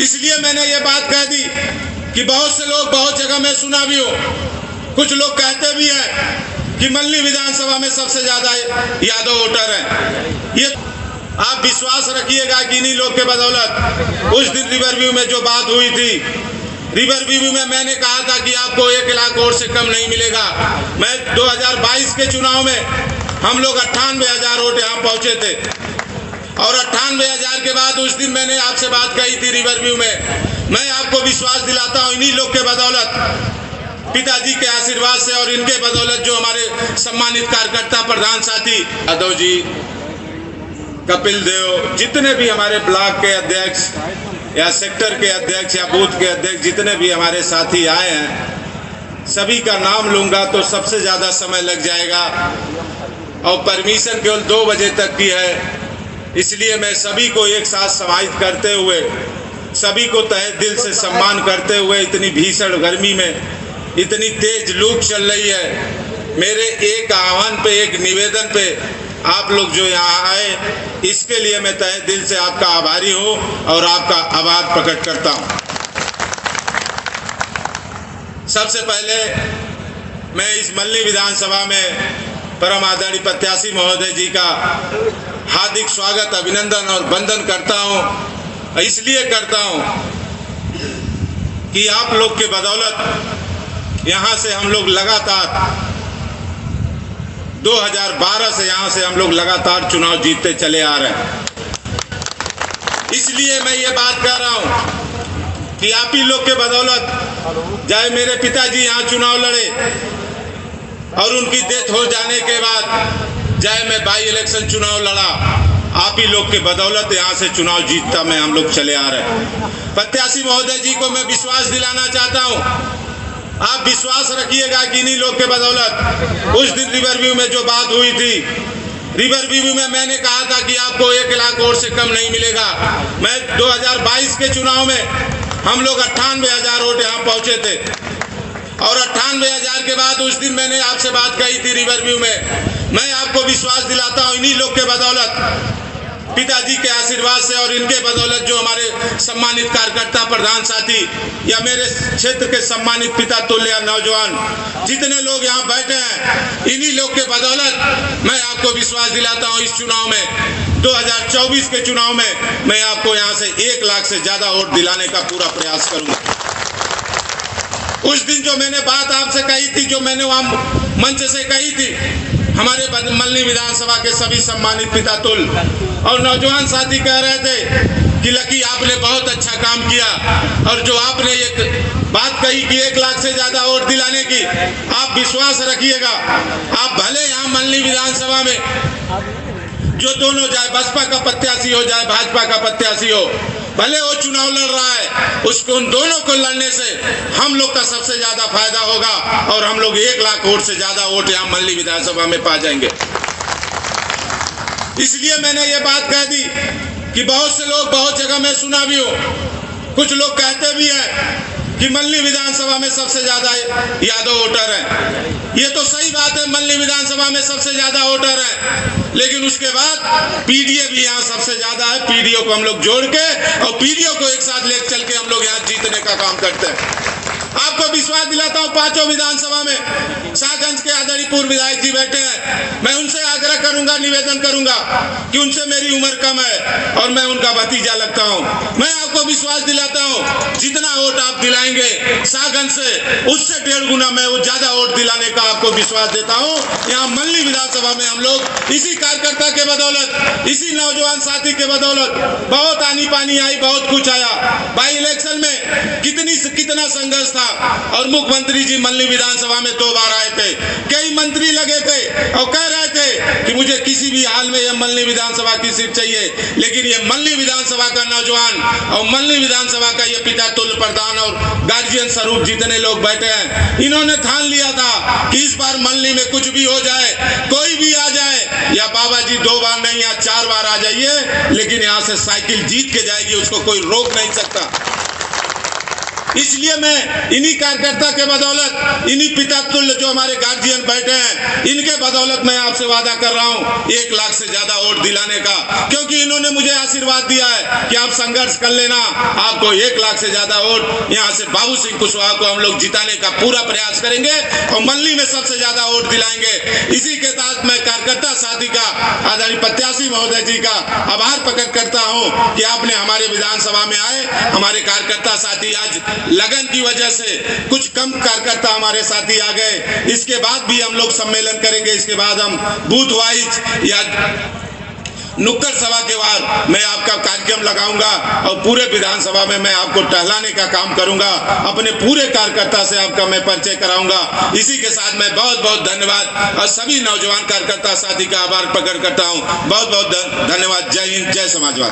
इसलिए मैंने ये बात कह दी कि बहुत से लोग बहुत जगह में सुना भी हो, कुछ लोग कहते भी हैं कि मल्ली विधानसभा में सबसे ज्यादा यादव वोटर हैं। ये आप विश्वास रखिएगा कि इन्हीं लोग के बदौलत उस दिन रिवरव्यू में जो बात हुई थी, रिवरव्यू में मैंने कहा था कि आपको 1 लाख वोट से कम नहीं मिलेगा। मैं 2022 के चुनाव में हम लोग 98,000 वोट यहाँ पहुंचे थे और 98,000 के बाद उस दिन मैंने आपसे बात कही थी रिवरव्यू में। मैं आपको विश्वास दिलाता हूँ इन्हीं लोग के बदौलत, पिताजी के आशीर्वाद से और इनके बदौलत जो हमारे सम्मानित कार्यकर्ता प्रधान साथी यादव जी, कपिल देव, जितने भी हमारे ब्लॉक के अध्यक्ष या सेक्टर के अध्यक्ष या बूथ के अध्यक्ष जितने भी हमारे साथी आए हैं, सभी का नाम लूंगा तो सबसे ज़्यादा समय लग जाएगा और परमिशन केवल 2 बजे तक की है। इसलिए मैं सभी को एक साथ समाहित करते हुए, सभी को तहे दिल से सम्मान करते हुए, इतनी भीषण गर्मी में इतनी तेज लू चल रही है, मेरे एक आह्वान पे, एक निवेदन पे आप लोग जो यहाँ आए, इसके लिए मैं तहे दिल से आपका आभारी हूँ और आपका आभार प्रकट करता हूँ। सबसे पहले मैं इस मल्ली विधानसभा में परम आदरणीय प्रत्याशी महोदय जी का हार्दिक स्वागत, अभिनंदन और वंदन करता हूँ। इसलिए करता हूँ कि आप लोग के बदौलत यहाँ से हम लोग लगातार 2012 से यहाँ से हम लोग लगातार चुनाव जीतते चले आ रहे हैं। इसलिए मैं ये बात कह रहा हूँ कि आप ही लोग के बदौलत, चाहे मेरे पिताजी यहाँ चुनाव लड़े और उनकी डेथ हो जाने के बाद चाहे मैं बाई इलेक्शन चुनाव लड़ा, आप ही लोग के बदौलत यहाँ से चुनाव जीतता में हम लोग चले आ रहे हैं। प्रत्याशी महोदय जी को मैं विश्वास दिलाना चाहता हूँ, आप विश्वास रखिएगा कि इन्हीं लोग के बदौलत उस दिन रिवरव्यू में जो बात हुई थी, रिवरव्यू में मैंने कहा था कि आपको 1 लाख वोट से कम नहीं मिलेगा। मैं 2022 के चुनाव में हम लोग 98,000 वोट यहाँ पहुंचे थे और 98,000 के बाद उस दिन मैंने आपसे बात कही थी रिवरव्यू में। मैं आपको विश्वास दिलाता हूँ इन्हीं लोग के बदौलत, पिताजी के आशीर्वाद से और इनके बदौलत जो हमारे सम्मानित कार्यकर्ता प्रधान साथी या मेरे क्षेत्र के सम्मानित पिता तुल्य नौजवान जितने लोग यहाँ बैठे हैं, इन्हीं लोग के बदौलत मैं आपको विश्वास दिलाता हूँ इस चुनाव में, 2024 के चुनाव में मैं आपको यहाँ से 1 लाख से ज्यादा वोट दिलाने का पूरा प्रयास करूंगा। उस दिन जो मैंने बात आपसे कही थी, जो मैंने वहाँ मंच से कही थी, हमारे मल्ली विधानसभा के सभी सम्मानित पिता तुल और नौजवान साथी कह रहे थे कि लकी आपने बहुत अच्छा काम किया और जो आपने एक बात कही कि 1 लाख से ज्यादा वोट दिलाने की, आप विश्वास रखिएगा, आप भले यहाँ मल्ली विधानसभा में जो दोनों, चाहे बसपा का प्रत्याशी हो चाहे भाजपा का प्रत्याशी हो, भले वो चुनाव लड़ रहा है, उसको उन दोनों को लड़ने से हम लोग का सबसे ज्यादा फायदा होगा और हम लोग 1 लाख वोट से ज्यादा वोट यहाँ मल्ली विधानसभा में पा जाएंगे। इसलिए मैंने ये बात कह दी कि बहुत से लोग बहुत जगह में सुना भी हो, कुछ लोग कहते भी हैं कि मल्ली विधानसभा में सबसे ज्यादा यादव वोटर हैं। ये तो सही बात है, मल्ली विधानसभा में सबसे ज्यादा वोटर हैं, लेकिन उसके बाद पीडीए भी यहाँ सबसे ज्यादा है। पीडीओ को हम लोग जोड़ के और पीडीओ को एक साथ लेकर चल के हम लोग यहाँ जीतने का काम करते हैं। आपको विश्वास दिलाता हूँ, 5 विधानसभा में शाहगंज के आदरणीय पूर्व विधायक जी बैठे हैं, मैं उनसे आग्रह करूंगा, निवेदन करूंगा कि उनसे मेरी उम्र कम है और मैं उनका भतीजा लगता हूं। मैं आपको विश्वास दिलाता हूं, जितना वोट आप दिलाएंगे शाहगंज से, उससे 1.5 गुना मैं वो ज्यादा वोट दिलाने का आपको विश्वास देता हूं। यहाँ मल्ली विधानसभा में हम लोग इसी कार्यकर्ता के बदौलत, इसी नौजवान साथी के बदौलत बहुत आनी पानी आई, बहुत कुछ आया। बाई इलेक्शन में कितना संघर्ष था और मुख्यमंत्री जी मल्ली विधानसभा में 2 बार आए थे, कई मंत्री लगे थे और कह रहे थे कि मुझे किसी भी हाल में ये मल्ली विधानसभा की सीट चाहिए, लेकिन ये मल्ली विधानसभा का नौजवान और मल्ली विधानसभा का ये पिता तुल्य प्रधान और गार्जियन स्वरूप जितने लोग बैठे हैं, इन्होंने ठान लिया था कि इस बार मल्ली में कुछ भी हो जाए, कोई भी आ जाए, या बाबा जी 2 बार नहीं या 4 बार आ जाइए, लेकिन यहाँ से साइकिल जीत के जाएगी, उसको कोई रोक नहीं सकता। इसलिए मैं इन्हीं कार्यकर्ता के बदौलत, इन्हीं पिता तुल्य जो हमारे गार्जियन बैठे हैं, इनके बदौलत मैं आपसे वादा कर रहा हूं 1 लाख से ज्यादा वोट दिलाने का, क्योंकि इन्होंने मुझे आशीर्वाद दिया है कि आप संघर्ष कर लेना, आपको 1 लाख से ज्यादा वोट यहां से बाबू सिंह कुशवाहा को हम लोग जिताने का पूरा प्रयास करेंगे और मंडली में सबसे ज्यादा वोट दिलाएंगे। इसी के साथ मैं कार्यकर्ता साथी का, आदरणीय प्रत्याशी महोदय जी का आभार प्रकट करता हूं कि आपने हमारे विधानसभा में आए। हमारे कार्यकर्ता साथी आज लगन की वजह से कुछ कम कार्यकर्ता हमारे साथी आ गए, इसके बाद भी हम लोग सम्मेलन करेंगे। इसके बाद हम बूथ वाइज या नुक्कड़ सभा के बाद मैं आपका कार्यक्रम लगाऊंगा और पूरे विधानसभा में मैं आपको टहलाने का काम करूंगा, अपने पूरे कार्यकर्ता से आपका मैं परिचय कराऊंगा। इसी के साथ मैं बहुत बहुत धन्यवाद और सभी नौजवान कार्यकर्ता साथी का आभार प्रकट करता हूं। बहुत बहुत धन्यवाद। जय हिंद, जय समाजवाद।